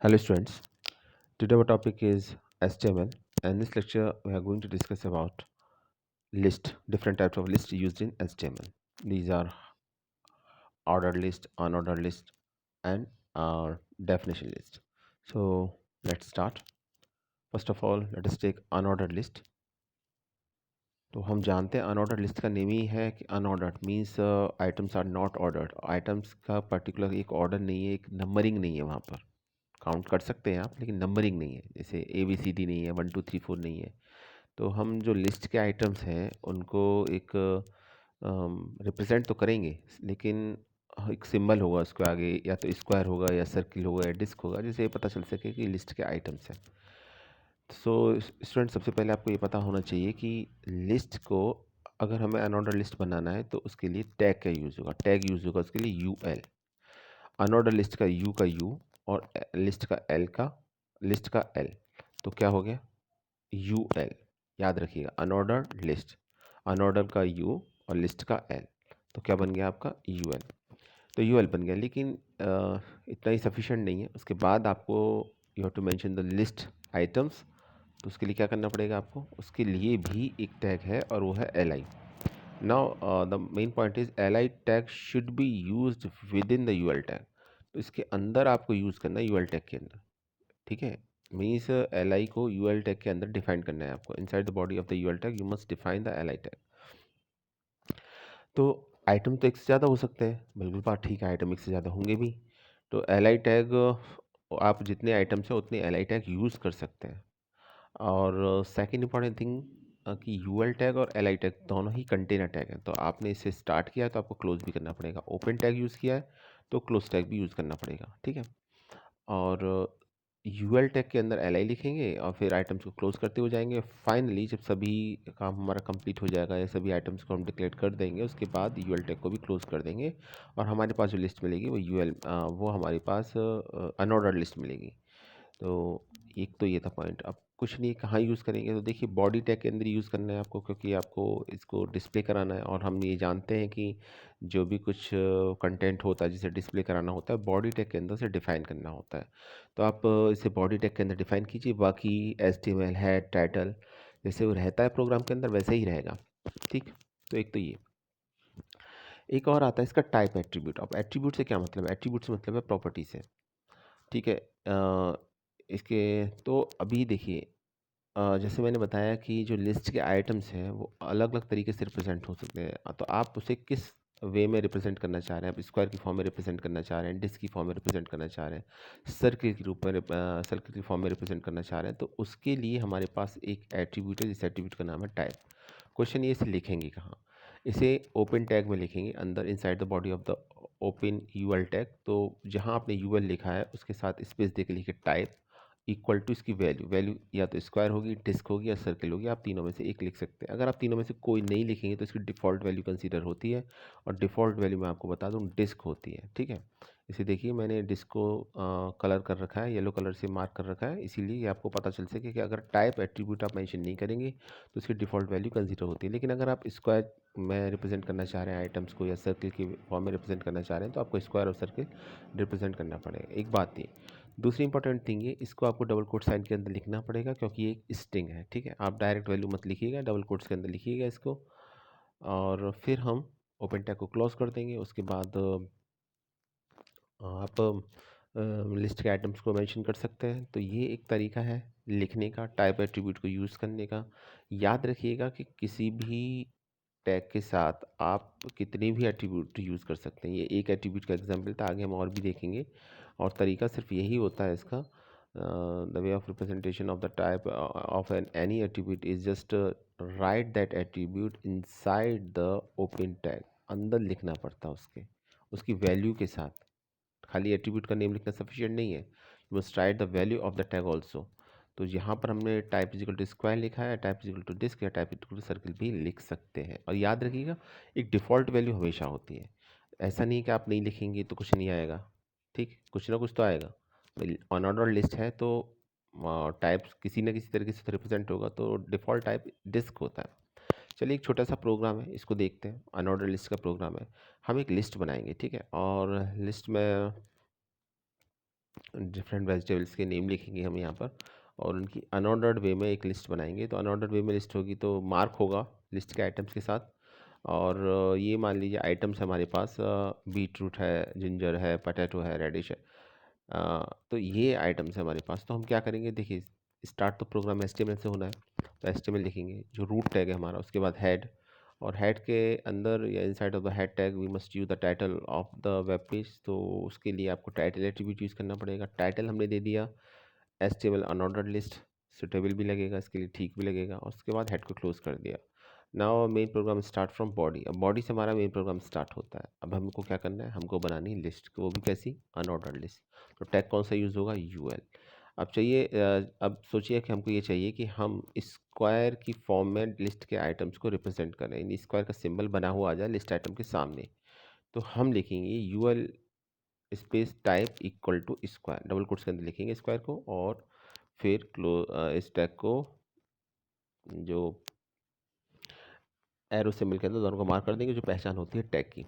Hello students, today our topic is HTML and in this lecture we are going to discuss about different types of lists used in HTML. These are ordered list, unordered list and definition list. So let's start. First of all, let us take unordered list. तो हम जानते हैं unordered list का name ही है कि unordered means items are not ordered. Items का particular एक ऑर्डर नहीं है, एक नंबरिंग नहीं है. वहाँ पर काउंट कर सकते हैं आप, लेकिन नंबरिंग नहीं है. जैसे ABCD नहीं है, 1 2 3 4 नहीं है. तो हम जो लिस्ट के आइटम्स हैं उनको एक रिप्रेजेंट तो करेंगे, लेकिन एक सिंबल होगा उसके आगे, या तो स्क्वायर होगा या सर्किल होगा या डिस्क होगा, जिससे ये पता चल सके कि लिस्ट के आइटम्स हैं. सो स्टूडेंट, सबसे पहले आपको ये पता होना चाहिए कि लिस्ट को अगर हमें अनऑर्डर लिस्ट बनाना है तो उसके लिए टैग का यूज़ होगा. टैग यूज़ होगा उसके लिए UL. अनऑर्डर लिस्ट का U और लिस्ट का L. तो क्या हो गया? UL. याद रखिएगा, अनऑर्डर लिस्ट, अनऑर्डर का U और लिस्ट का L. तो क्या बन गया आपका? UL. तो UL बन गया, लेकिन इतना ही सफिशेंट नहीं है. उसके बाद आपको you have to mention the list items. तो उसके लिए क्या करना पड़ेगा आपको? उसके लिए भी एक टैग है और वो है LI. Now the main point is LI tag should be used with in the UL tag. तो इसके अंदर आपको यूज़ करना है UL टैग के अंदर. ठीक है, मीन्स LI को UL टैग के अंदर डिफाइन करना है आपको. Inside the body of the UL tag you must define the LI tag. तो आइटम तो एक से ज़्यादा हो सकते हैं, बिल्कुल बात ठीक है, आइटम एक से ज़्यादा होंगे भी. तो LI टैग, आप जितने आइटम्स हैं उतने LI टैग यूज़ कर सकते हैं. और सेकंड इंपॉर्टेंट थिंग कि UL टैग और LI टैग दोनों ही कंटेनर टैग हैं. तो आपने इसे स्टार्ट किया है तो आपको क्लोज भी करना पड़ेगा. ओपन टैग यूज़ किया है तो क्लोज टैग भी यूज़ करना पड़ेगा. ठीक है. और UL टैग के अंदर LI लिखेंगे और फिर आइटम्स को क्लोज करते हुए जाएंगे. फाइनली जब सभी काम हमारा कंप्लीट हो जाएगा या सभी आइटम्स को हम डिक्लेयर कर देंगे, उसके बाद UL टैग को भी क्लोज कर देंगे और हमारे पास जो लिस्ट मिलेगी वो वो हमारे पास अनऑर्डर्ड लिस्ट मिलेगी. तो एक तो ये था पॉइंट. अब कुछ नहीं, कहाँ यूज़ करेंगे? तो देखिए, बॉडी टैग के अंदर यूज़ करना है आपको, क्योंकि आपको इसको डिस्प्ले कराना है. और हम ये जानते हैं कि जो भी कुछ कंटेंट होता है जिसे डिस्प्ले कराना होता है, बॉडी टैग के अंदर से डिफ़ाइन करना होता है. तो आप इसे बॉडी टैग के अंदर डिफ़ाइन कीजिए. बाकी HTML हेड टाइटल जैसे वो रहता है प्रोग्राम के अंदर वैसे ही रहेगा. ठीक. तो एक तो ये, एक और आता है इसका टाइप एट्रीब्यूट. अब एट्रीब्यूट से क्या मतलब है? एट्रीब्यूट से मतलब है प्रॉपर्टी से. ठीक है. इसके तो अभी देखिए, जैसे मैंने बताया कि जो लिस्ट के आइटम्स हैं वो अलग अलग तरीके से रिप्रेजेंट हो सकते हैं. तो आप उसे किस वे में रिप्रेजेंट करना चाह रहे हैं? आप स्क्वायर की फॉर्म में रिप्रेजेंट करना चाह रहे हैं, डिस्क की फॉर्म में रिप्रेजेंट करना चाह रहे हैं, सर्किल के रूप में सर्किल की फॉर्म में रिप्रेजेंट करना चाह रहे हैं. तो उसके लिए हमारे पास एक एट्रीब्यूट है, जिस एट्रीब्यूट का नाम है टाइप. क्वेश्चन ये, इसे लिखेंगे कहाँ? इसे ओपन टैग में लिखेंगे, अंदर inside the body of the open UL tag. तो जहाँ आपने UL लिखा है उसके साथ स्पेस दे के लिखे टाइप इक्वल टू इसकी वैल्यू या तो स्क्वायर होगी, डिस्क होगी या सर्किल होगी. आप तीनों में से एक लिख सकते हैं. अगर आप तीनों में से कोई नहीं लिखेंगे तो इसकी डिफ़ॉल्ट वैल्यू कंसीडर होती है, और डिफ़ॉल्ट वैल्यू मैं आपको बता दूं डिस्क होती है. ठीक है. इसे देखिए, मैंने डिस्क को कलर कर रखा है, येलो कलर से मार्क कर रखा है, इसीलिए ये आपको पता चल सके कि अगर टाइप एट्रीब्यूट आप मेंशन नहीं करेंगे तो इसकी डिफ़ॉल्ट वैल्यू कंसीडर होती है. लेकिन अगर आप स्क्वायर में रिप्रेजेंट करना चाह रहे हैं आइटम्स को, या सर्किल की फॉर्म में रिप्रेजेंट करना चाह रहे हैं, तो आपको स्क्वायर और सर्किल रिप्रेजेंट करना पड़ेगा. एक बात थी. दूसरी इंपॉर्टेंट थिंग है, इसको आपको डबल कोट साइन के अंदर लिखना पड़ेगा, क्योंकि ये एक स्ट्रिंग है. ठीक है. आप डायरेक्ट वैल्यू मत लिखिएगा, डबल कोट्स के अंदर लिखिएगा इसको. और फिर हम ओपन टैग को क्लोज कर देंगे. उसके बाद आप लिस्ट के आइटम्स को मेंशन कर सकते हैं. तो ये एक तरीका है लिखने का, टाइप एट्रीब्यूट को यूज़ करने का. याद रखिएगा कि किसी भी टैग के साथ आप कितने भी एट्रीब्यूट यूज़ कर सकते हैं. ये एक एट्रीब्यूट का एग्जांपल था, आगे हम और भी देखेंगे. और तरीका सिर्फ यही होता है इसका. The way of representation of the type of an any attribute is just right that attribute inside the open tag. अंदर लिखना पड़ता है उसकी वैल्यू के साथ. खाली एट्रीब्यूट का नेम लिखना सफिशिएंट नहीं है, you must write the value of the tag also. तो यहाँ पर हमने टाइप इजिकल टू स्क्वायर लिखा है, टाइप इजिकल टू डिस्क या टाइप इजिकल टू सर्किल भी लिख सकते हैं. और याद रखिएगा, एक डिफ़ॉल्ट वैल्यू हमेशा होती है. ऐसा नहीं कि आप नहीं लिखेंगे तो कुछ नहीं आएगा. ठीक, कुछ ना कुछ तो आएगा. अनऑर्डर लिस्ट है तो टाइप किसी ना किसी तरीके से रिप्रेजेंट होगा, तो डिफ़ॉल्ट टाइप डिस्क होता है. चलिए, एक छोटा सा प्रोग्राम है, इसको देखते हैं. अनऑर्डर लिस्ट का प्रोग्राम है. हम एक लिस्ट बनाएंगे. ठीक है. और लिस्ट में डिफरेंट वेजिटेबल्स के नेम लिखेंगे हम यहाँ पर, और उनकी अनऑर्डर्ड वे में एक लिस्ट बनाएंगे। तो अनऑर्डर्ड वे में लिस्ट होगी तो मार्क होगा लिस्ट के आइटम्स के साथ। और ये मान लीजिए आइटम्स हमारे पास बीट रूट है, जिंजर है, पटेटो है, रेडिश है। तो ये आइटम्स है हमारे पास। तो हम क्या करेंगे, देखिए स्टार्ट तो प्रोग्राम HTML से होना है, तो HTML लिखेंगे। जो रूट टैग है हमारा, उसके बाद हेड, और हेड के अंदर या inside of the head tag we must use the title of the web page. तो उसके लिए आपको टाइटल एट्रीब्यूट यूज़ करना पड़ेगा। टाइटल हमने दे दिया HTML अनऑर्डर्ड लिस्ट, सुटेबल भी लगेगा इसके लिए, ठीक भी लगेगा। और उसके बाद हेड को क्लोज कर दिया। Now main program start from body. अब बॉडी से हमारा मेन प्रोग्राम स्टार्ट होता है। अब हमको क्या करना है, हमको बनानी लिस्ट, वो भी कैसी, अनऑर्डर्ड लिस्ट। तो टैग कौन सा यूज़ होगा, UL। अब चाहिए अब सोचिए कि हमको ये चाहिए कि हम स्क्वायर की फॉर्म में लिस्ट के आइटम्स को रिप्रेजेंट करें, यानी स्क्वायर का सिंबल बना हुआ आ जाए लिस्ट आइटम के सामने। तो हम लिखेंगे UL space type equal to square, double quotes के अंदर लिखेंगे स्क्वायर को, और फिर इस टैग को जो एरो सिंबल के अंदर दोनों को मार्क कर देंगे, जो पहचान होती है टैग की।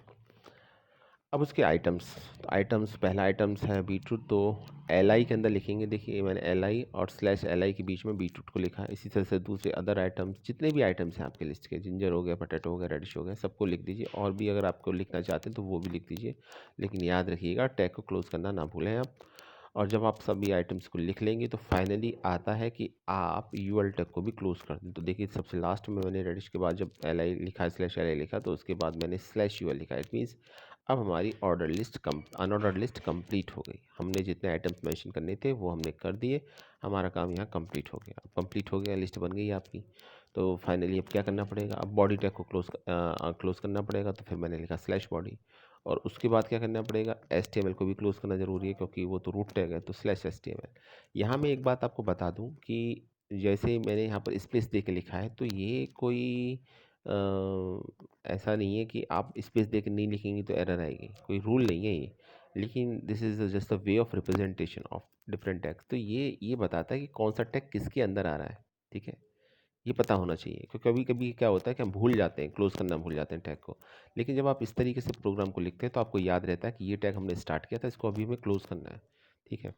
अब उसके आइटम्स, तो आइटम्स, पहला आइटम्स है बीटरूट, तो LI के अंदर लिखेंगे। देखिए मैंने LI और /LI के बीच में बीटरूट को लिखा है। इसी तरह से दूसरे अदर आइटम्स, जितने भी आइटम्स हैं आपके लिस्ट के, जिंजर हो गया, पोटैटो हो गया, रेडिश हो गया, सबको लिख दीजिए। और भी अगर आपको लिखना चाहते हैं तो वो भी लिख दीजिए, लेकिन याद रखिएगा टैग को क्लोज करना ना भूलें आप। और जब आप सभी आइटम्स को लिख लेंगे तो फाइनली आता है कि आप UL टैग को भी क्लोज कर दें। तो देखिए सबसे लास्ट में मैंने रेडिश के बाद जब LI लिखा, /LI लिखा, तो उसके बाद मैंने /UL लिखा। इट मीन्स अब हमारी order list unordered list complete हो गई। हमने जितने आइटम्स मेंशन करने थे वो हमने कर दिए, हमारा काम यहाँ कंप्लीट हो गया। अब कंप्लीट हो गया, लिस्ट बन गई आपकी। तो फाइनली अब क्या करना पड़ेगा, अब बॉडी टैग को क्लोज करना पड़ेगा। तो फिर मैंने लिखा /body, और उसके बाद क्या करना पड़ेगा, HTML को भी क्लोज करना ज़रूरी है, क्योंकि वो तो रूट टैग है। तो /HTML। यहाँ मैं एक बात आपको बता दूँ कि जैसे मैंने यहाँ पर स्पेस दे के लिखा है, तो ये कोई ऐसा नहीं है कि आप स्पेस दे के नहीं लिखेंगे तो एरर आएगी, कोई रूल नहीं है ये। लेकिन this is just a way of representation of different tags. तो ये बताता है कि कौन सा टैग किसके अंदर आ रहा है, ठीक है। ये पता होना चाहिए, क्योंकि कभी कभी क्या होता है कि हम भूल जाते हैं, क्लोज करना भूल जाते हैं टैग को। लेकिन जब आप इस तरीके से प्रोग्राम को लिखते हैं तो आपको याद रहता है कि ये टैग हमने स्टार्ट किया था, इसको अभी हमें क्लोज करना है, ठीक है।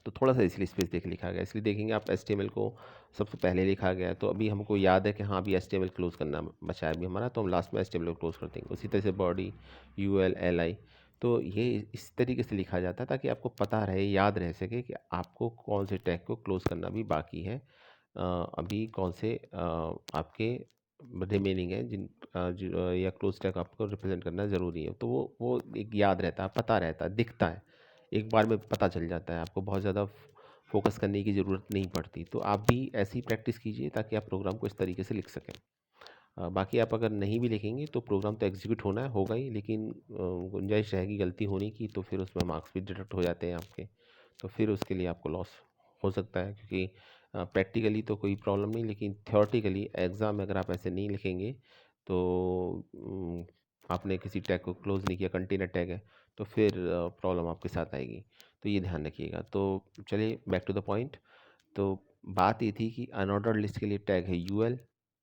तो थोड़ा सा इसलिए स्पेस देख लिखा गया, इसलिए देखेंगे आप HTML को सबसे पहले लिखा गया है। तो अभी हमको याद है कि हाँ अभी HTML क्लोज करना बचा है अभी हमारा, तो हम लास्ट में HTML को क्लोज कर देंगे। उसी तरह से बॉडी, UL, LI। तो ये इस तरीके से लिखा जाता है ताकि आपको पता रहे, याद रह सके कि आपको कौन से टैग को क्लोज करना भी बाकी है। अभी कौन से आपके रिमेनिंग है या क्लोज टैग आपको रिप्रेजेंट करना ज़रूरी है। तो वो एक याद रहता है, पता रहता है, दिखता है, एक बार में पता चल जाता है, आपको बहुत ज़्यादा फोकस करने की ज़रूरत नहीं पड़ती। तो आप भी ऐसी प्रैक्टिस कीजिए ताकि आप प्रोग्राम को इस तरीके से लिख सकें। बाकी आप अगर नहीं भी लिखेंगे तो प्रोग्राम तो एग्जीक्यूट होना है, होगा ही, लेकिन गुंजाइश रहेगी गलती होने की, तो फिर उसमें मार्क्स भी डिडक्ट हो जाते हैं आपके। तो फिर उसके लिए आपको लॉस हो सकता है, क्योंकि प्रैक्टिकली तो कोई प्रॉब्लम नहीं, लेकिन थियोरटिकली एग्ज़ाम में अगर आप ऐसे नहीं लिखेंगे तो आपने किसी टैग को क्लोज नहीं किया, कंटेनर टैग है, तो फिर प्रॉब्लम आपके साथ आएगी। तो ये ध्यान रखिएगा। तो चलिए बैक टू द पॉइंट। तो बात ये थी कि अनऑर्डर्ड लिस्ट के लिए टैग है UL,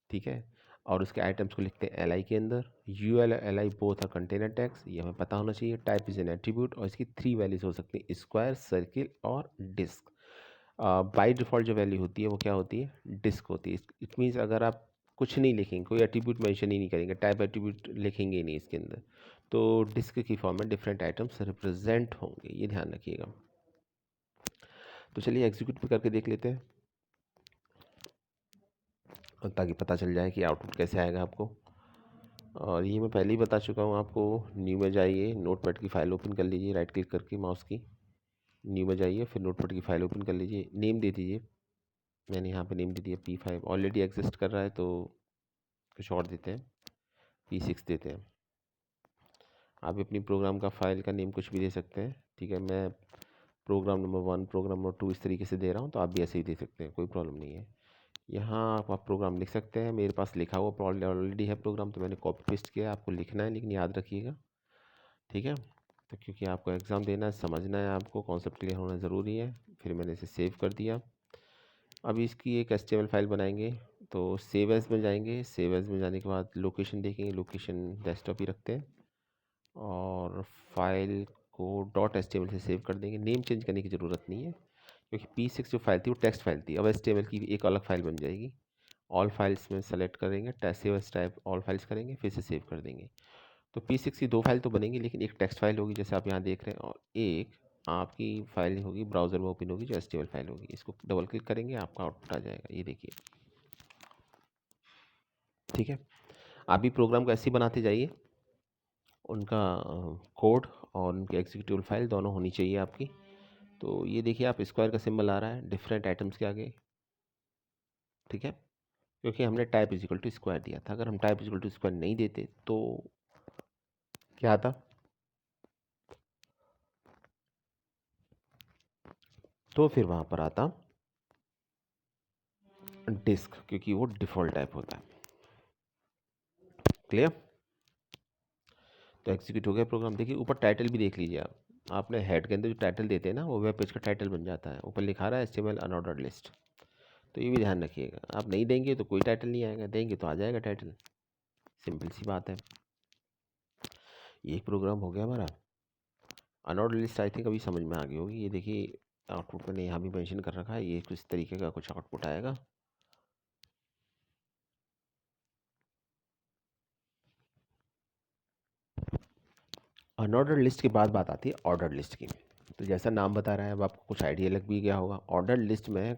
ठीक है। और उसके आइटम्स को लिखते हैं LI के अंदर। UL और LI both are container tags, ये हमें पता होना चाहिए। टाइप इज एन एट्रीब्यूट, और इसकी 3 वैल्यूज हो सकती हैं, स्क्वायर, सर्किल और डिस्क। बाय डिफ़ॉल्ट जो वैल्यू होती है वो क्या होती है, डिस्क होती है। इट मीन्स अगर आप कुछ नहीं लिखेंगे, कोई एट्रीब्यूट मेंशन ही नहीं करेंगे, टाइप एट्रीब्यूट लिखेंगे ही नहीं इसके अंदर, तो डिस्क की फॉर्म में डिफरेंट आइटम्स रिप्रेजेंट होंगे, ये ध्यान रखिएगा। तो चलिए एग्जीक्यूट भी करके देख लेते हैं, ताकि पता चल जाए कि आउटपुट कैसे आएगा आपको। और ये मैं पहले ही बता चुका हूँ आपको। न्यू में जाइए, नोटपैड की फ़ाइल ओपन कर लीजिए, राइट क्लिक करके माउस की, न्यू में जाइए, फिर नोटपैड की फ़ाइल ओपन कर लीजिए, नेम दे दीजिए। मैंने यहाँ पे नेम दे दिया P5, ऑलरेडी एग्जिस्ट कर रहा है तो कुछ और देते हैं, P6 देते हैं। आप अपनी प्रोग्राम का फाइल का नेम कुछ भी दे सकते हैं, ठीक है। मैं प्रोग्राम नंबर 1, प्रोग्राम नंबर 2 इस तरीके से दे रहा हूँ, तो आप भी ऐसे ही दे सकते हैं, कोई प्रॉब्लम नहीं है। यहाँ आप प्रोग्राम लिख सकते हैं, मेरे पास लिखा हुआ ऑलरेडी है प्रोग्राम, तो मैंने कॉपी पेस्ट किया। आपको लिखना है लेकिन याद रखिएगा, ठीक है। तो क्योंकि आपको एग्ज़ाम देना है, समझना है, आपको कॉन्सेप्ट क्लियर होना ज़रूरी है। फिर मैंने इसे सेव कर दिया। अभी इसकी एक HTML फाइल बनाएंगे। तो सेव एज़ में जाएंगे, सेव एज़ में जाने के बाद लोकेशन देखेंगे, लोकेशन डेस्कटॉप ही रखते हैं, और फाइल को .html से सेव कर देंगे। नेम चेंज करने की ज़रूरत नहीं है क्योंकि P6 जो फाइल थी वो टेक्स्ट फाइल थी। अब HTML की एक अलग फाइल बन जाएगी। ऑल फाइल्स में सेलेक्ट करेंगे, save as type all files करेंगे, फिर से सेव कर देंगे। तो P6 की 2 फाइल तो बनेंगी, लेकिन एक टेक्स्ट फाइल होगी जैसे आप यहाँ देख रहे हैं, और एक आपकी फाइल होगी ब्राउज़र में ओपन होगी जो HTML फाइल होगी। इसको डबल क्लिक करेंगे, आपका आउटपुट आ जाएगा, ये देखिए। ठीक है, आप भी प्रोग्राम को ऐसे ही बनाते जाइए। उनका कोड और उनकी एग्जीक्यूटिव फाइल दोनों होनी चाहिए आपकी। तो ये देखिए, आप स्क्वायर का सिंबल आ रहा है डिफरेंट आइटम्स के आगे। ठीक है, क्योंकि हमने type is equal to square दिया था। अगर हम type is equal to square नहीं देते तो क्या आता? तो फिर वहाँ पर आता डिस्क, क्योंकि वो डिफ़ॉल्ट टाइप होता है। क्लियर? तो एग्जीक्यूट हो गया प्रोग्राम। देखिए ऊपर टाइटल भी देख लीजिए आप। आपने हेड के अंदर जो टाइटल देते हैं ना, वो वेब पेज का टाइटल बन जाता है। ऊपर लिखा रहा है HTML अनऑर्डर्ड लिस्ट। तो ये भी ध्यान रखिएगा, आप नहीं देंगे तो कोई टाइटल नहीं आएगा, देंगे तो आ जाएगा टाइटल। सिंपल सी बात है। ये एक प्रोग्राम हो गया हमारा। अनऑर्डर्ड लिस्ट आई थिंक अभी समझ में आ गई होगी। ये देखिए आउटपुट मैंने यहाँ भी मेंशन कर रखा है। ये किस तरीके का कुछ आउटपुट आएगा। अनऑर्डर्ड लिस्ट के बाद बात आती है ऑर्डर्ड लिस्ट की। तो जैसा नाम बता रहा है, अब आपको कुछ आइडिया लग भी गया होगा। ऑर्डर्ड लिस्ट में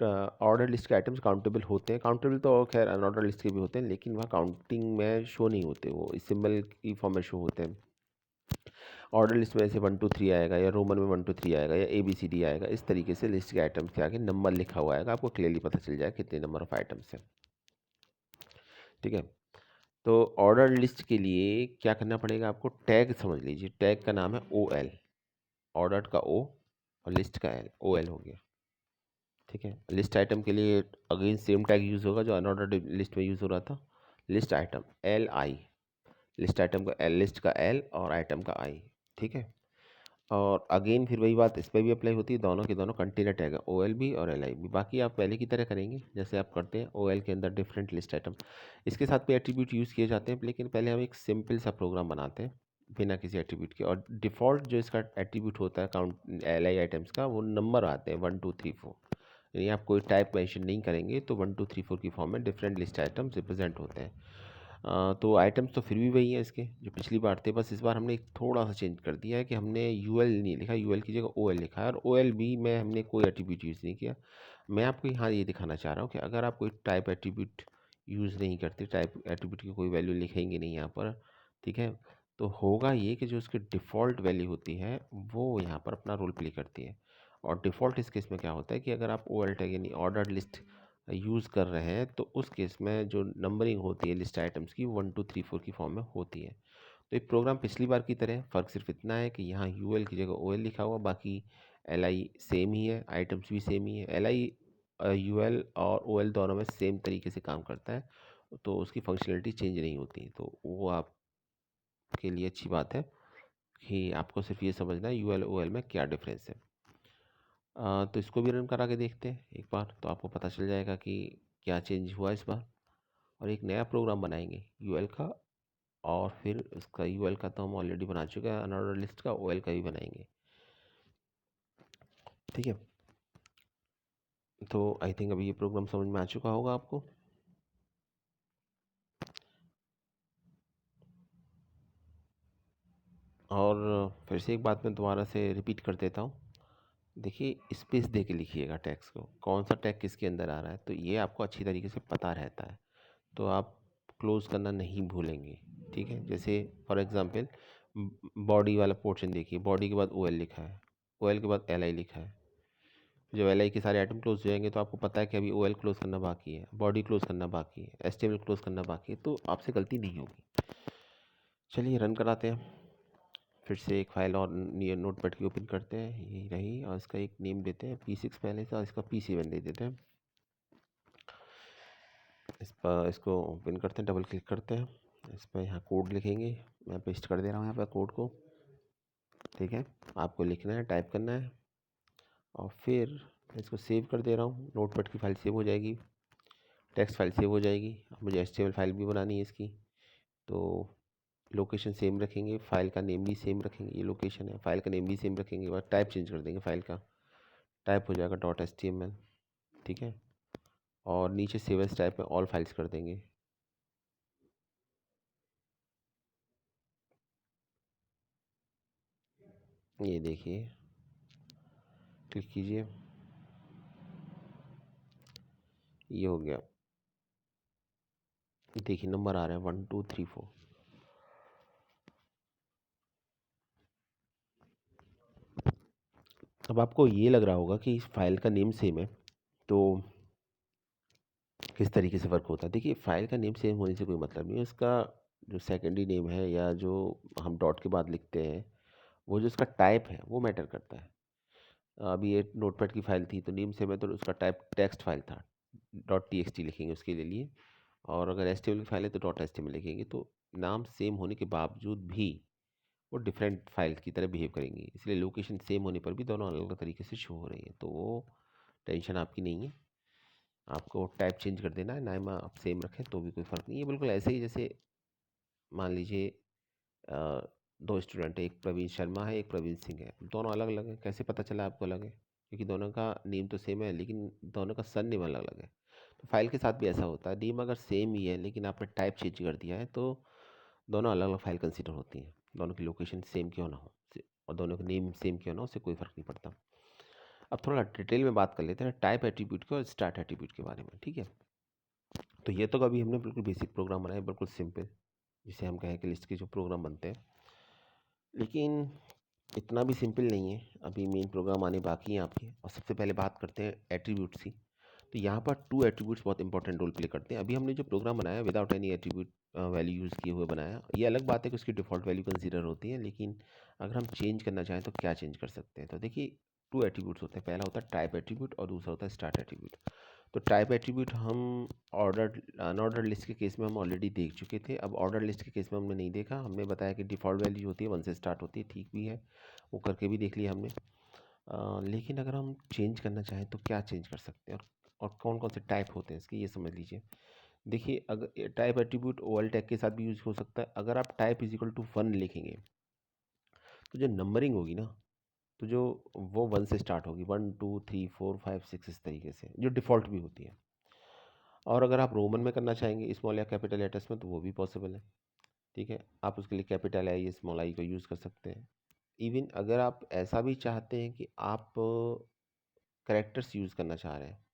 ऑर्डर लिस्ट के आइटम्स काउंटेबल होते हैं। काउंटेबल तो खैर अनऑर्डर लिस्ट के भी होते हैं, लेकिन वहाँ काउंटिंग में शो नहीं होते, वो इस सिंबल की फॉर्म में शो होते हैं। ऑर्डर लिस्ट में ऐसे 1 2 3 आएगा, या रोमन में 1 2 3 आएगा, या ABCD आएगा। इस तरीके से लिस्ट के आइटम्स के आगे नंबर लिखा हुआ आएगा, आपको क्लियरली पता चल जाएगा कितने नंबर ऑफ आइटम्स हैं। ठीक है, तो ऑर्डर लिस्ट के लिए क्या करना पड़ेगा आपको? टैग समझ लीजिए। टैग का नाम है OL। ऑर्डर का O और लिस्ट का L, OL हो गया। ठीक है, लिस्ट आइटम के लिए अगेन सेम टैग यूज़ होगा जो अनऑर्डर्ड लिस्ट में यूज़ हो रहा था। List item LI, list item का L, लिस्ट का L और आइटम का I। ठीक है, और अगेन फिर वही बात इस पर भी अप्लाई होती है। दोनों के दोनों कंटेनर टैग है, OL भी और LI भी। बाकी आप पहले की तरह करेंगे जैसे आप करते हैं। OL के अंदर डिफरेंट लिस्ट आइटम, इसके साथ भी एट्रीब्यूट यूज़ किए जाते हैं, लेकिन पहले हम एक सिंपल सा प्रोग्राम बनाते हैं बिना किसी एट्रीब्यूट के। और डिफ़ॉल्ट जो इसका एट्रीब्यूट होता है काउंट LI आइटम्स का, वो नंबर आते हैं 1 2 3 4। यानी आप कोई टाइप मेंशन नहीं करेंगे तो 1 2 3 4 की फॉर्म में डिफरेंट लिस्ट आइटम्स रिप्रेजेंट होते हैं। तो आइटम्स तो फिर भी वही हैं इसके जो पिछली बार थे, बस इस बार हमने एक थोड़ा सा चेंज कर दिया है कि हमने UL नहीं लिखा, UL की जगह OL लिखा है। और OL भी में हमने कोई एट्रीब्यूट यूज़ नहीं किया। मैं आपको यहाँ ये दिखाना चाह रहा हूँ कि अगर आप कोई टाइप एट्रीब्यूट यूज़ नहीं करते, टाइप एट्रीब्यूट की कोई वैल्यू लिखेंगे नहीं यहाँ पर, ठीक है, तो होगा ये कि जो उसकी डिफ़ॉल्ट वैल्यू होती है वो यहाँ पर अपना रोल प्ले करती है। और डिफ़ॉल्ट इस केस में क्या होता है कि अगर आप OL टैग यानी ऑर्डर्ड लिस्ट यूज़ कर रहे हैं तो उस केस में जो नंबरिंग होती है लिस्ट आइटम्स की 1 2 3 4 की फॉर्म में होती है। तो एक प्रोग्राम पिछली बार की तरह, फ़र्क सिर्फ इतना है कि यहाँ UL की जगह OL लिखा हुआ, बाकी LI सेम ही है, आइटम्स भी सेम ही है। LI UL और OL दोनों में सेम तरीके से काम करता है, तो उसकी फंक्शनलिटी चेंज नहीं होती। तो वो आपके लिए अच्छी बात है कि आपको सिर्फ ये समझना है UL OL में क्या डिफरेंस है। तो इसको भी रन करा के देखते हैं एक बार, तो आपको पता चल जाएगा कि क्या चेंज हुआ इस बार। और एक नया प्रोग्राम बनाएंगे UL का, और फिर उसका UL का तो हम ऑलरेडी बना चुके हैं, अनऑर्डर लिस्ट का OL का भी बनाएंगे। ठीक है, तो आई थिंक अभी ये प्रोग्राम समझ में आ चुका होगा आपको। और फिर से एक बात मैं दोबारा से रिपीट कर देता हूँ। देखिए स्पेस दे के लिखिएगा टैग्स को, कौन सा टैग किसके अंदर आ रहा है, तो ये आपको अच्छी तरीके से पता रहता है, तो आप क्लोज़ करना नहीं भूलेंगे। ठीक है, जैसे फॉर एग्ज़ाम्पल बॉडी वाला पोर्शन देखिए, बॉडी के बाद OL लिखा है, OL के बाद LI लिखा है। जब LI के सारे आइटम क्लोज हो जाएंगे तो आपको पता है कि अभी OL क्लोज करना बाकी है, बॉडी क्लोज करना बाकी है, HTML क्लोज करना बाकी है, तो आपसे गलती नहीं होगी। चलिए रन कराते हैं। फिर से एक फाइल और नोटपैड की ओपन करते हैं, यही रही, और इसका एक नेम देते हैं P6 पहले से, और इसका P7 दे देते हैं। इस पर इसको ओपन करते हैं, डबल क्लिक करते हैं, इस पर यहाँ कोड लिखेंगे। मैं पेस्ट कर दे रहा हूँ यहाँ पर कोड को। ठीक है, आपको लिखना है, टाइप करना है, और फिर इसको सेव कर दे रहा हूँ। नोटपैड की फाइल सेव हो जाएगी, टेक्स्ट फाइल सेव हो जाएगी। अब मुझे HTML फाइल भी बनानी है इसकी, तो लोकेशन सेम रखेंगे, फाइल का नेम भी सेम रखेंगे, ये लोकेशन है, फाइल का नेम भी सेम रखेंगे, और टाइप चेंज कर देंगे, फाइल का टाइप हो जाएगा .html, ठीक है। और नीचे सेव एज टाइप में ऑल फाइल्स कर देंगे। ये देखिए, क्लिक कीजिए, ये हो गया। देखिए नंबर आ रहा है 1 2 3 4। अब आपको ये लग रहा होगा कि इस फाइल का नेम सेम है, तो किस तरीके से वर्क होता है। देखिए फाइल का नेम सेम होने से कोई मतलब नहीं है, उसका जो सेकेंडरी नेम है या जो हम डॉट के बाद लिखते हैं, वो जो उसका टाइप है वो मैटर करता है। अभी ये नोटपैड की फाइल थी तो नेम सेम है, तो उसका टाइप टेक्स्ट फाइल था, .txt लिखेंगे उसके लिए। और अगर HTML की फाइल है तो .html लिखेंगे। तो नाम सेम होने के बावजूद भी वो डिफरेंट फाइल की तरह बिहेव करेंगी, इसलिए लोकेशन सेम होने पर भी दोनों अलग अलग तरीके से शो हो रही है। तो वो टेंशन आपकी नहीं है, आपको टाइप चेंज कर देना है, नाम आप सेम रखें तो भी कोई फ़र्क नहीं है। बिल्कुल ऐसे ही जैसे मान लीजिए दो स्टूडेंट है, एक प्रवीण शर्मा है, एक प्रवीण सिंह है, दोनों अलग अलग हैं। कैसे पता चला आपको अलग है? क्योंकि दोनों का नेम तो सेम है लेकिन दोनों का सन नेम अलग अलग है। तो फाइल के साथ भी ऐसा होता है, नेम अगर सेम ही है लेकिन आपने टाइप चेंज कर दिया है तो दोनों अलग अलग फाइल कंसिडर होती हैं। दोनों की लोकेशन सेम क्यों ना हो और दोनों का नेम सेम क्यों ना हो, उससे कोई फ़र्क नहीं पड़ता। अब थोड़ा डिटेल में बात कर लेते हैं टाइप एट्रीब्यूट के और स्टार्ट एट्रीब्यूट के बारे में, ठीक है। तो ये तो अभी हमने बिल्कुल बेसिक प्रोग्राम बनाया, बिल्कुल सिंपल, जिसे हम कहें कि लिस्ट के जो प्रोग्राम बनते हैं। लेकिन इतना भी सिंपल नहीं है, अभी मेन प्रोग्राम आने बाकी हैं आपके। और सबसे पहले बात करते हैं एट्रीब्यूट्स की। तो यहाँ पर 2 एट्रीब्यूट्स बहुत इंपॉर्टेंट रोल प्ले करते हैं। अभी हमने जो प्रोग्राम बनाया without any attribute value use किए हुए बनाया। ये अलग बात है कि उसकी डिफ़ॉल्ट वैल्यू कंसीडर होती है, लेकिन अगर हम चेंज करना चाहें तो क्या चेंज कर सकते हैं। तो देखिए 2 एट्रीब्यूट्स होते हैं, पहला होता है टाइप एट्रीब्यूट और दूसरा होता है स्टार्ट एट्रीब्यूट। तो टाइप एट्रीब्यूट हम ऑर्डर अनऑर्डर लिस्ट के केस में हम ऑलरेडी देख चुके थे। अब ऑर्डर लिस्ट के केस में हमने नहीं देखा। हमने बताया कि डिफ़ॉल्ट वैल्यू होती है 1 से स्टार्ट होती है, ठीक भी है, वो करके भी देख लिया हमने। लेकिन अगर हम चेंज करना चाहें तो क्या चेंज कर सकते हैं, और कौन कौन से टाइप होते हैं इसके, ये समझ लीजिए। देखिए अगर टाइप एट्रीब्यूट ओवल टैग के साथ भी यूज हो सकता है। अगर आप टाइप इज इक्वल टू 1 लिखेंगे तो जो नंबरिंग होगी ना, तो जो वो 1 से स्टार्ट होगी, 1 2 3 4 5 6 इस तरीके से, जो डिफ़ॉल्ट भी होती है। और अगर आप रोमन में करना चाहेंगे, स्मॉल या कैपिटल लेटर्स में, तो वो भी पॉसिबल है, ठीक है। आप उसके लिए कैपिटल आई या स्मॉल आई का यूज़ कर सकते हैं। इवन अगर आप ऐसा भी चाहते हैं कि आप करेक्टर्स यूज़ करना चाह रहे हैं,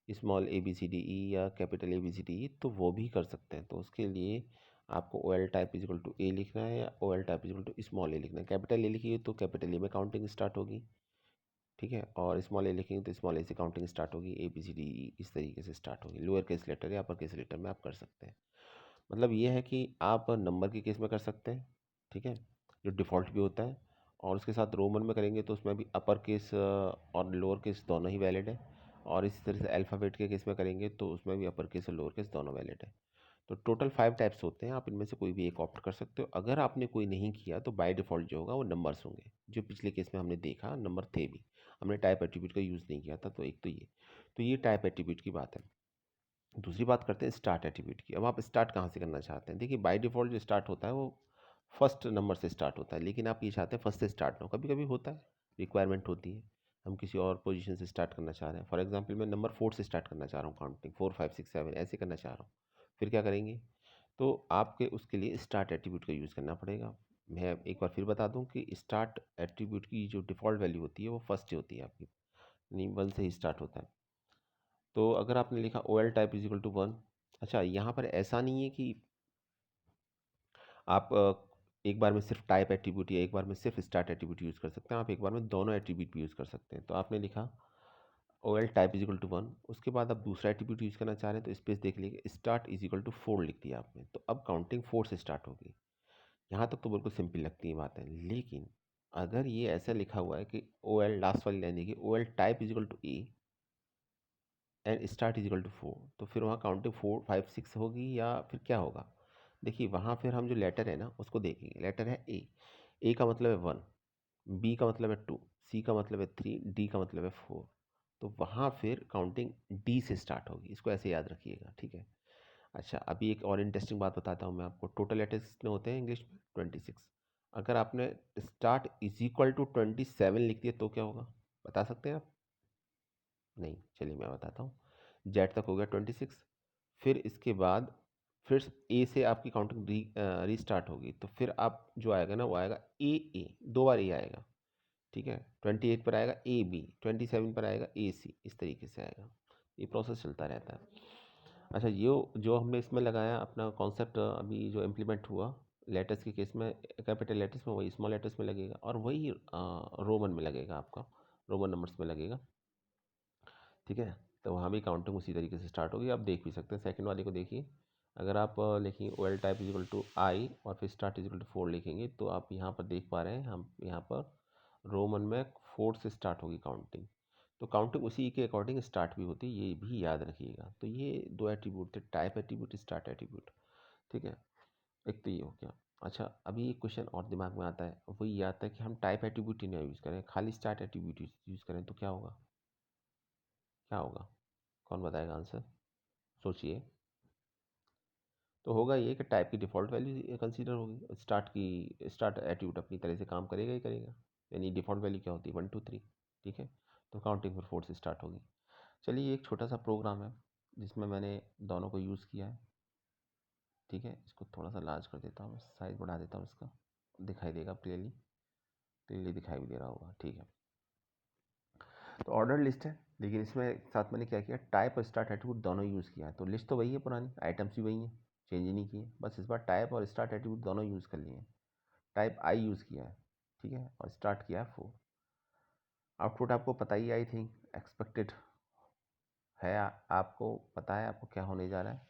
स्मॉल ABCDE या कैपिटल ABCDE, तो वो भी कर सकते हैं। तो उसके लिए आपको OL type is equal to A लिखना है या OL type is equal to small A लिखना है। कैपिटल ए लिखिए तो कैपिटल ए में काउंटिंग स्टार्ट होगी, ठीक है। और स्मॉल ए लिखेंगे तो स्मॉल ए से काउंटिंग स्टार्ट होगी, ABCDE इस तरीके से स्टार्ट होगी। लोअर केस लेटर या अपर केस लेटर में आप कर सकते हैं। मतलब ये है कि आप नंबर के केस में कर सकते हैं, ठीक है, जो डिफ़ॉल्ट भी होता है। और उसके साथ रोमन में करेंगे तो उसमें भी अपर केस और लोअर केस दोनों ही वैलिड है। और इसी तरह से अल्फ़ाबेट के केस में करेंगे तो उसमें भी अपर केस और लोअर केस दोनों वैलिड है। तो टोटल 5 टाइप्स होते हैं, आप इनमें से कोई भी एक ऑप्ट कर सकते हो। अगर आपने कोई नहीं किया तो बाय डिफ़ॉल्ट जो होगा वो नंबर्स होंगे, जो पिछले केस में हमने देखा नंबर थे भी, हमने टाइप एट्रीब्यूट का यूज़ नहीं किया था। तो एक तो ये टाइप एट्रीब्यूट की बात है। दूसरी बात करते हैं स्टार्ट एट्रीब्यूट की। अब आप स्टार्ट कहाँ से करना चाहते हैं? देखिए बाय डिफ़ॉल्ट जो स्टार्ट होता है वो फर्स्ट नंबर से स्टार्ट होता है, लेकिन आप ये चाहते हैं फर्स्ट से स्टार्ट ना हो। कभी कभी होता है, रिक्वायरमेंट होती है, हम किसी और पोजीशन से स्टार्ट करना चाह रहे हैं। फॉर एग्जांपल मैं नंबर 4 से स्टार्ट करना चाह रहा हूँ, काउंटिंग 4 5 6 7 ऐसे करना चाह रहा हूँ। फिर क्या करेंगे? तो आपके उसके लिए स्टार्ट एट्रीब्यूट का यूज़ करना पड़ेगा। मैं एक बार फिर बता दूं कि स्टार्ट एट्रीब्यूट की जो डिफ़ॉल्ट वैल्यू होती है वो फर्स्ट होती है आपकी, यानी 1 से ही स्टार्ट होता है। तो अगर आपने लिखा OL type is equal to 1, अच्छा यहाँ पर ऐसा नहीं है कि आप एक बार में सिर्फ टाइप एट्रीब्यूट या एक बार में सिर्फ स्टार्ट एट्रीब्यूट यूज़ कर सकते हैं। आप एक बार में दोनों एट्रीब्यूट भी यूज़ कर सकते हैं। तो आपने लिखा OL type is equal to 1, उसके बाद आप दूसरा एट्रीब्यूट यूज़ करना चाह रहे हैं तो स्पेस देख लीजिए, स्टार्ट इज इक्वल टू 4 लिख दिया आपने, तो अब काउंटिंग 4 से स्टार्ट होगी। यहाँ तक तो बिल्कुल सिंपल लगती है बातें। लेकिन अगर ये ऐसा लिखा हुआ है कि OL लास्ट वाली लाइन देखिए, OL type is equal to A and start is equal to 4, तो फिर वहाँ काउंटिंग 4 5 6 होगी या फिर क्या होगा? देखिए वहाँ फिर हम जो लेटर है ना उसको देखेंगे। लेटर है ए का मतलब है 1, बी का मतलब है 2, सी का मतलब है 3, डी का मतलब है 4। तो वहाँ फिर काउंटिंग डी से स्टार्ट होगी, इसको ऐसे याद रखिएगा, ठीक है। अच्छा, अभी एक और इंटरेस्टिंग बात बताता हूँ मैं आपको। टोटल लेटर्स कितने होते हैं इंग्लिश में? 26। अगर आपने स्टार्ट इज इक्वल टू 27 लिख दिया तो क्या होगा, बता सकते हैं आप? नहीं, चलिए मैं बताता हूँ। जेड तक हो गया 26, फिर इसके बाद फिर ए से आपकी काउंटिंग रीस्टार्ट होगी, तो फिर आप जो आएगा ना वो आएगा ए, 2 बार ए आएगा, ठीक है। 28 पर आएगा ए बी, 27 पर आएगा ए सी, इस तरीके से आएगा। ये प्रोसेस चलता रहता है। अच्छा, ये जो हमने इसमें लगाया अपना कॉन्सेप्ट, अभी जो इम्प्लीमेंट हुआ लेटर्स के केस में, कैपिटल लेटर्स में वही स्मॉल लेटर्स में लगेगा, और वही रोमन में लगेगा, आपका रोमन नंबर्स में लगेगा, ठीक है। तो वहाँ भी काउंटिंग उसी तरीके से स्टार्ट होगी। आप देख भी सकते हैं, सेकंड वाले को देखिए। अगर आप लिखेंगे O L type is equal to I और फिर स्टार्ट इजिकल टू 4 लिखेंगे, तो आप यहाँ पर देख पा रहे हैं, हम यहाँ पर रोमन में 4 से स्टार्ट होगी काउंटिंग। तो काउंटिंग उसी के अकॉर्डिंग स्टार्ट भी होती है, ये भी याद रखिएगा। तो ये 2 एट्रीब्यूट थे, टाइप एट्रीब्यूट, स्टार्ट एट्रीब्यूट, ठीक है। एक तो ये हो गया। अच्छा, अभी एक क्वेश्चन और दिमाग में आता है, वो ये आता है कि हम टाइप एट्रीब्यूट ही ना यूज़ करें, खाली स्टार्ट एट्रीब्यूट यूज़ करें, तो क्या होगा? क्या होगा? कौन बताएगा आंसर? सोचिए। तो होगा ये कि टाइप की डिफ़ॉल्ट वैल्यू कंसीडर होगी, स्टार्ट एट्रीब्यूट अपनी तरह से काम करेगा ही करेगा। यानी डिफ़ॉल्ट वैल्यू क्या होती है? 1 2 3, ठीक है। तो काउंटिंग फिर 4 से स्टार्ट होगी। चलिए, ये एक छोटा सा प्रोग्राम है जिसमें मैंने दोनों को यूज़ किया है, ठीक है। इसको थोड़ा सा लार्ज कर देता हूँ, साइज़ बढ़ा देता हूँ इसका, दिखाई देगा क्लियरली, क्लियरली दिखाई भी दे रहा होगा, ठीक है। तो ऑर्डर लिस्ट है, लेकिन इसमें साथ मैंने क्या किया, टाइप और स्टार्ट एट्रीब्यूट दोनों यूज़ किया है। तो लिस्ट तो वही है पुरानी, आइटम्स भी वही हैं, चेंज ही नहीं किए, बस इस बार टाइप और स्टार्ट एट्रीब्यूट दोनों यूज़ कर लिए हैं। टाइप आई यूज़ किया है, ठीक है, और स्टार्ट किया है 4। आउटपुट आपको पता ही, आई थिंक एक्सपेक्टेड है, आपको पता है आपको क्या होने जा रहा है,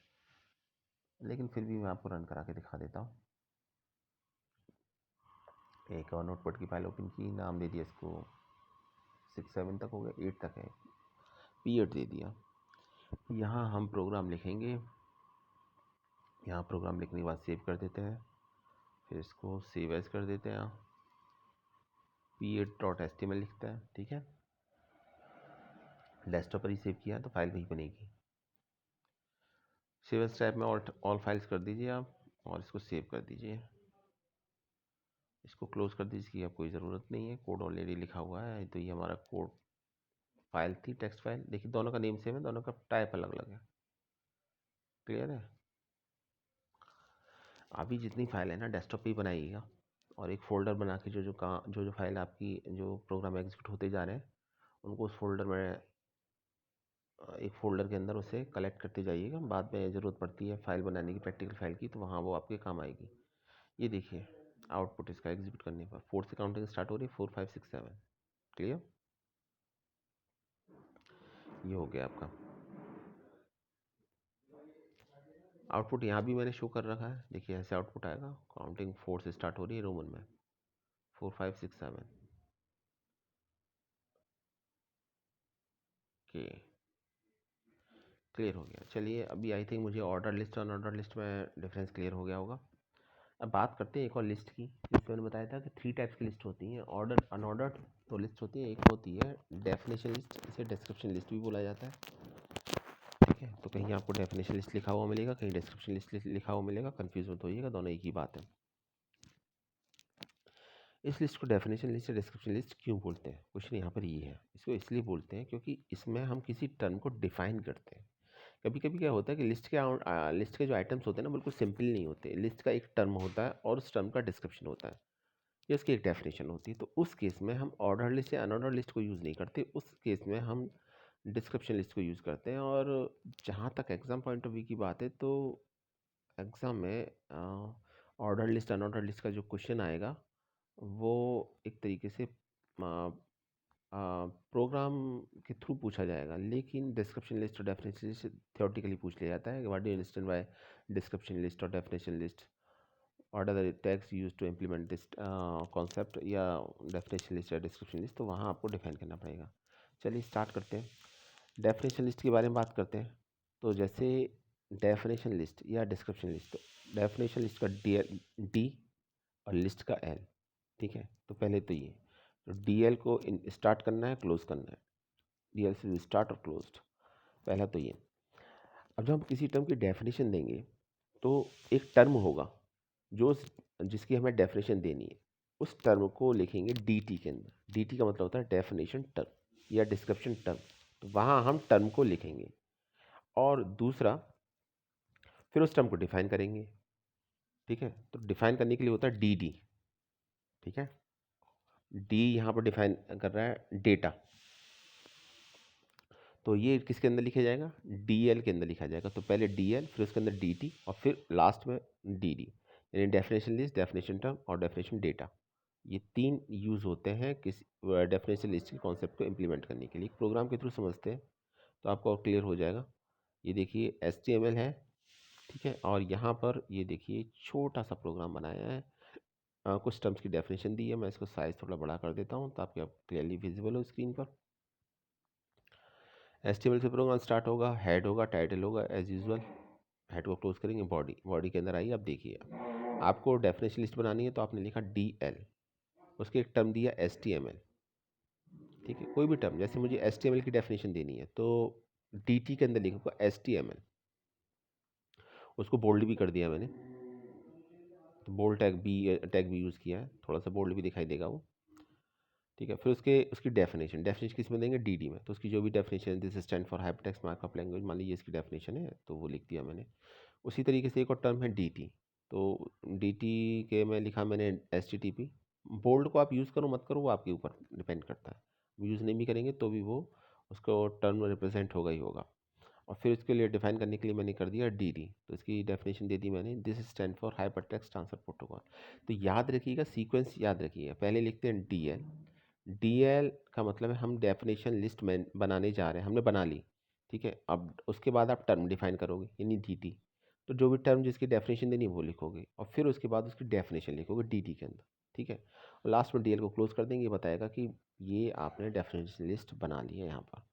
लेकिन फिर भी मैं आपको रन करा के दिखा देता हूँ। एक और नोटपैड की फाइल ओपन की, नाम दे दिया इसको 6 7 तक हो गया, 8 तक है, P8 दे दिया। यहाँ हम प्रोग्राम लिखेंगे, यहाँ प्रोग्राम लिखने के बाद सेव कर देते हैं, फिर इसको सेव एज कर देते हैं, p8.html लिखता है, ठीक है। डेस्कटॉप पर ही सेव किया है तो फाइल वही बनेगी। सेव एज टैब में ऑल फाइल्स कर दीजिए आप, और इसको सेव कर दीजिए। इसको क्लोज कर दीजिए, इसकी अब कोई ज़रूरत नहीं है, कोड ऑलरेडी लिखा हुआ है। तो ये हमारा कोड फाइल थी, टेक्स्ट फाइल। देखिए, दोनों का नेम सेम है, दोनों का टाइप अलग अलग है, क्लियर है। अभी जितनी फाइल है ना डेस्कटॉप पे ही बनाइएगा, और एक फ़ोल्डर बना के जो फाइल आपकी, जो प्रोग्राम एग्जीक्यूट होते जा रहे हैं, उनको उस फोल्डर में, एक फ़ोल्डर के अंदर उसे कलेक्ट करते जाइएगा। बाद में ज़रूरत पड़ती है फाइल बनाने की, प्रैक्टिकल फाइल की, तो वहाँ वो आपके काम आएगी। ये देखिए आउटपुट इसका एग्जीक्यूट करने पर 4 से काउंटिंग स्टार्ट हो रही है, 4 5 6 7, क्लियर। ये हो गया आपका आउटपुट। यहाँ भी मैंने शो कर रखा है, देखिए ऐसे आउटपुट आएगा। काउंटिंग 4 से स्टार्ट हो रही है रोमन में, 4 5 6 7 के, क्लियर हो गया। चलिए, अभी आई थिंक मुझे ऑर्डर लिस्ट और अनऑर्डर लिस्ट में डिफरेंस क्लियर हो गया होगा। अब बात करते हैं एक और लिस्ट की, जिसमें मैंने बताया था कि 3 टाइप्स की लिस्ट होती हैं, ऑर्डर अनऑर्डर्ड तो लिस्ट होती है। एक होती है डेफिनेशन लिस्ट, इसे डिस्क्रिप्शन लिस्ट भी बोला जाता है, ठीक है। तो कहीं आपको डेफिनेशन लिस्ट लिखा हुआ मिलेगा, कहीं डिस्क्रिप्शन लिस्ट लिखा हुआ मिलेगा, कन्फ्यूज मत होइएगा, दोनों एक ही बात है। इस लिस्ट को डेफिनेशन लिस्ट या डिस्क्रिप्शन लिस्ट क्यों बोलते हैं? क्वेश्चन यहाँ पर ये है। इसको इसलिए बोलते हैं क्योंकि इसमें हम किसी टर्म को डिफाइन करते हैं। कभी कभी क्या होता है कि लिस्ट के जो आइटम्स होते हैं ना, बिल्कुल सिंपल नहीं होते। लिस्ट का एक टर्म होता है और उस टर्म का डिस्क्रिप्शन होता है, ये उसकी एक डेफिनेशन होती है। तो उस केस में हम ऑर्डर लिस्ट या अनऑर्डर लिस्ट को यूज़ नहीं करते, उस केस में हम डिस्क्रिप्शन लिस्ट को यूज़ करते हैं। और जहाँ तक एग्ज़ाम पॉइंट ऑफ व्यू की बात है, तो एग्ज़ाम में ऑर्डर लिस्ट अनऑर्डर लिस्ट का जो क्वेश्चन आएगा, वो एक तरीके से प्रोग्राम के थ्रू पूछा जाएगा, लेकिन डिस्क्रिप्शन लिस्ट और डेफिनेशन लिस्ट थियोरेटिकली पूछ लिया जाता है। What do you understand by description list और definition list, what are the tags used to implement this concept, या डेफिनेशन लिस्ट या डिस्क्रिप्शन लिस्ट, तो वहाँ आपको डिफाइन करना पड़ेगा। चलिए स्टार्ट करते हैं, डेफिनेशन लिस्ट के बारे में बात करते हैं। तो जैसे डेफिनेशन लिस्ट या डिस्क्रिप्शन लिस्ट, तो डेफिनेशन लिस्ट का डी और लिस्ट का एल, ठीक है। तो पहले तो ये, तो डी एल को स्टार्ट करना है, क्लोज करना है, डी एल से स्टार्ट और क्लोज, पहला तो ये। अब जब हम किसी टर्म की डेफिनेशन देंगे तो एक टर्म होगा जो जिसकी हमें डेफिनेशन देनी है, उस टर्म को लिखेंगे dt के अंदर। dt का मतलब होता है डेफिनेशन टर्म या डिस्क्रिप्शन टर्म, तो वहाँ हम टर्म को लिखेंगे। और दूसरा, फिर उस टर्म को डिफाइन करेंगे। ठीक है, तो डिफाइन करने के लिए होता है dd। ठीक है, d यहाँ पर डिफाइन कर रहा है डेटा, तो ये किसके अंदर लिखा जाएगा, dl के अंदर लिखा जाएगा। तो पहले dl, फिर उसके अंदर dt, और फिर लास्ट में dd, यानी डेफिनेशन लिस्ट, डेफिनेशन टर्म और डेफिनेशन डेटा। ये तीन यूज़ होते हैं किस डेफिनेशन लिस्ट के कॉन्सेप्ट को इम्प्लीमेंट करने के लिए। प्रोग्राम के थ्रू समझते हैं तो आपको और क्लियर हो जाएगा। ये देखिए HTML है, ठीक है, और यहाँ पर ये देखिए छोटा सा प्रोग्राम बनाया है। कुछ टर्म्स की डेफिनेशन दी है। मैं इसको साइज़ थोड़ा बड़ा कर देता हूँ ताकि आप क्लियरली विजिबल हो स्क्रीन पर। HTML से प्रोग्राम स्टार्ट होगा, हेड होगा, टाइटल होगा एज यूजुअल। हेड को क्लोज करेंगे, बॉडी के अंदर आइए। अब देखिए, आपको डेफिनेशन लिस्ट बनानी है तो आपने लिखा DL, उसके एक टर्म दिया HTML। ठीक है, कोई भी टर्म, जैसे मुझे HTML की डेफिनेशन देनी है तो DT के अंदर लिखूँगा HTML। उसको बोल्ड भी कर दिया मैंने, तो बोल्ड टैग भी यूज़ किया है, थोड़ा सा बोल्ड भी दिखाई देगा वो। ठीक है, फिर उसकी डेफिनेशन किस में देंगे, DD में। तो उसकी जो भी डेफिनेशन है, this stand for hypertext markup language, मान लीजिए इसकी डेफिनेशन है तो वो लिख दिया मैंने। उसी तरीके से एक और टर्म है DT, तो DT के में लिखा मैंने HTTP। बोल्ड को आप यूज़ करो मत करो वो आपके ऊपर डिपेंड करता है, यूज़ नहीं भी करेंगे तो भी वो उसको टर्म रिप्रेजेंट होगा ही होगा। और फिर इसके लिए डिफाइन करने के लिए मैंने कर दिया DD, तो इसकी डेफिनेशन दे दी मैंने, this stand for hyper text transfer protocol. तो याद रखिएगा, सीक्वेंस याद रखिएगा। पहले लिखते हैं DL। DL का मतलब है हम डेफिनेशन लिस्ट में बनाने जा रहे हैं, हमने बना ली। ठीक है, अब उसके बाद आप टर्म डिफाइन करोगे यानी DT। तो जो भी टर्म जिसकी डेफिनेशन देनी है वो लिखोगे, और फिर उसके बाद उसकी डेफिनेशन लिखोगे DT के अंदर। ठीक है, और लास्ट में DL को क्लोज कर देंगे, ये बताएगा कि ये आपने डेफिनेशन लिस्ट बना ली है यहाँ पर।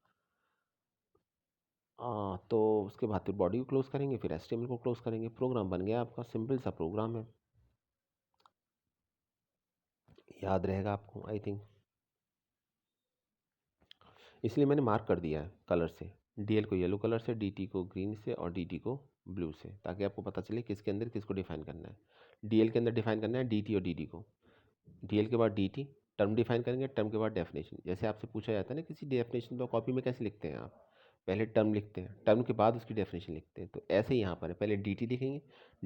तो उसके बाद फिर बॉडी को क्लोज करेंगे, फिर HTML को क्लोज करेंगे। प्रोग्राम बन गया आपका, सिंपल सा प्रोग्राम है, याद रहेगा आपको आई थिंक। इसलिए मैंने मार्क कर दिया है कलर से, DL को येलो कलर से, DT को ग्रीन से और DT को ब्लू से, ताकि आपको पता चले किसके अंदर किसको डिफाइन करना है। DL के अंदर डिफाइन करना है DT और DD को। DL के बाद DT, टर्म डिफाइन करेंगे, टर्म के बाद डेफिनेशन। जैसे आपसे पूछा जाता है ना किसी डेफिनेशन को कॉपी में कैसे लिखते हैं आप, पहले टर्म लिखते हैं, टर्म के बाद उसकी डेफिनेशन लिखते हैं, तो ऐसे ही यहाँ पर है, पहले DT लिखेंगे,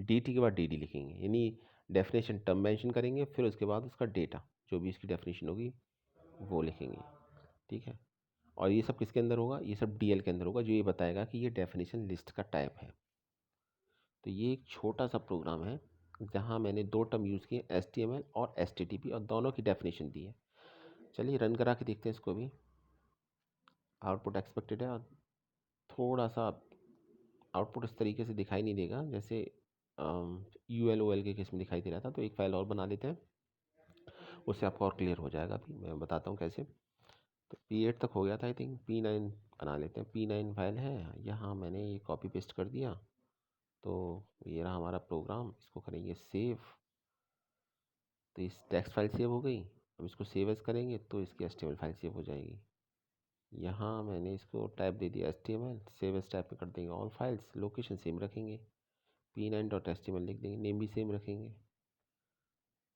DT के बाद DD लिखेंगे, यानी डेफिनेशन टर्म मेंशन करेंगे, फिर उसके बाद उसका डेटा जो भी इसकी डेफिनेशन होगी वो लिखेंगे। ठीक है, और ये सब किसके अंदर होगा, ये सब DL के अंदर होगा, जो ये बताएगा कि ये डेफिनेशन लिस्ट का टाइप है। तो ये एक छोटा सा प्रोग्राम है जहाँ मैंने दो टर्म यूज़ किए, HTML और HTTP, और दोनों की डेफिनेशन दी है। चलिए रन करा के देखते हैं इसको भी। आउटपुट एक्सपेक्टेड है, और थोड़ा सा आउटपुट इस तरीके से दिखाई नहीं देगा जैसे ULOL के केस में दिखाई दे रहा था। तो एक फ़ाइल और बना लेते हैं, उससे आपको और क्लियर हो जाएगा। अभी मैं बताता हूँ कैसे। तो P8 तक हो गया था आई थिंक, P9 बना लेते हैं। P9 फाइल है यहाँ, मैंने ये कॉपी पेस्ट कर दिया। तो ये रहा हमारा प्रोग्राम, इसको करेंगे सेव। तो इस टेक्स्ट फाइल सेव हो गई। अब इसको सेव एज करेंगे तो इसकी HTML फाइल सेव हो जाएगी। यहाँ मैंने इसको टाइप दे दिया HTML, सेव एज टाइप में कर देंगे ऑल फाइल्स, लोकेशन सेम रखेंगे, P9.html लिख देंगे, नेम भी सेम रखेंगे।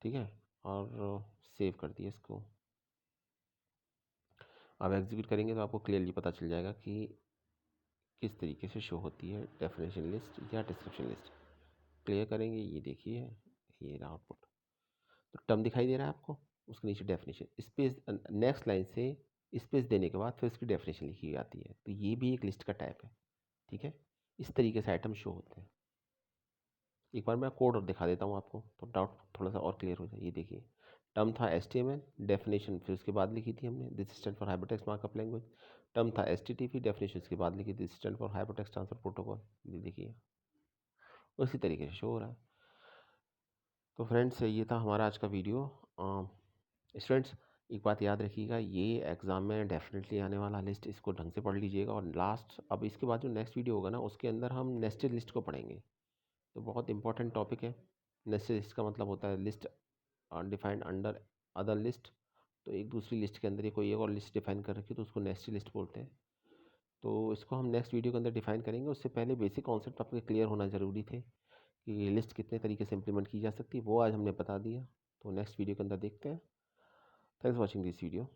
ठीक है, और सेव कर दिया इसको। अब एग्जीक्यूट करेंगे तो आपको क्लियरली पता चल जाएगा कि किस तरीके से शो होती है डेफिनेशन लिस्ट या डिस्क्रिप्शन लिस्ट। क्लियर करेंगे, ये देखिए ये रहा आउटपुट। तो टर्म दिखाई दे रहा है आपको, उसके नीचे डेफिनेशन, स्पेस नेक्स्ट लाइन से स्पेस देने के बाद फिर उसकी डेफिनेशन लिखी हुई आती है। तो ये भी एक लिस्ट का टाइप है। ठीक है, इस तरीके से आइटम शो होते हैं। एक बार मैं कोड और दिखा देता हूँ आपको, तो डाउट थोड़ा सा और क्लियर हो जाए। ये देखिए, टर्म था HTML, डेफिनेशन फिर उसके बाद लिखी थी हमने, this stand for hypertext markup language. Term था HTTP, डेफिनेशन उसके बाद लिखी, this stand for hypertext transfer protocol. ये देखिए उसी तरीके से शो हो रहा है। तो फ्रेंड्स, ये था हमारा आज का वीडियो। स्टूडेंट्स, एक बात याद रखिएगा, ये एग्ज़ाम में डेफिनेटली आने वाला लिस्ट, इसको ढंग से पढ़ लीजिएगा। और लास्ट, अब इसके बाद जो नेक्स्ट वीडियो होगा ना, उसके अंदर हम नेस्टेड लिस्ट को पढ़ेंगे। तो बहुत इंपॉर्टेंट टॉपिक है। नेस्टेड लिस्ट का मतलब होता है list defined under other list. तो एक दूसरी लिस्ट के अंदर ही कोई एक और लिस्ट डिफाइन कर रखी है तो उसको नेस्टेड लिस्ट बोलते हैं। तो इसको हम नेक्स्ट वीडियो के अंदर डिफाइन करेंगे। उससे पहले बेसिक कॉन्सेप्ट आपके क्लियर होना ज़रूरी थे कि लिस्ट कितने तरीके से इम्प्लीमेंट की जा सकती है, वो आज हमने बता दिया। तो नेक्स्ट वीडियो के अंदर देखते हैं। Thanks for watching this video.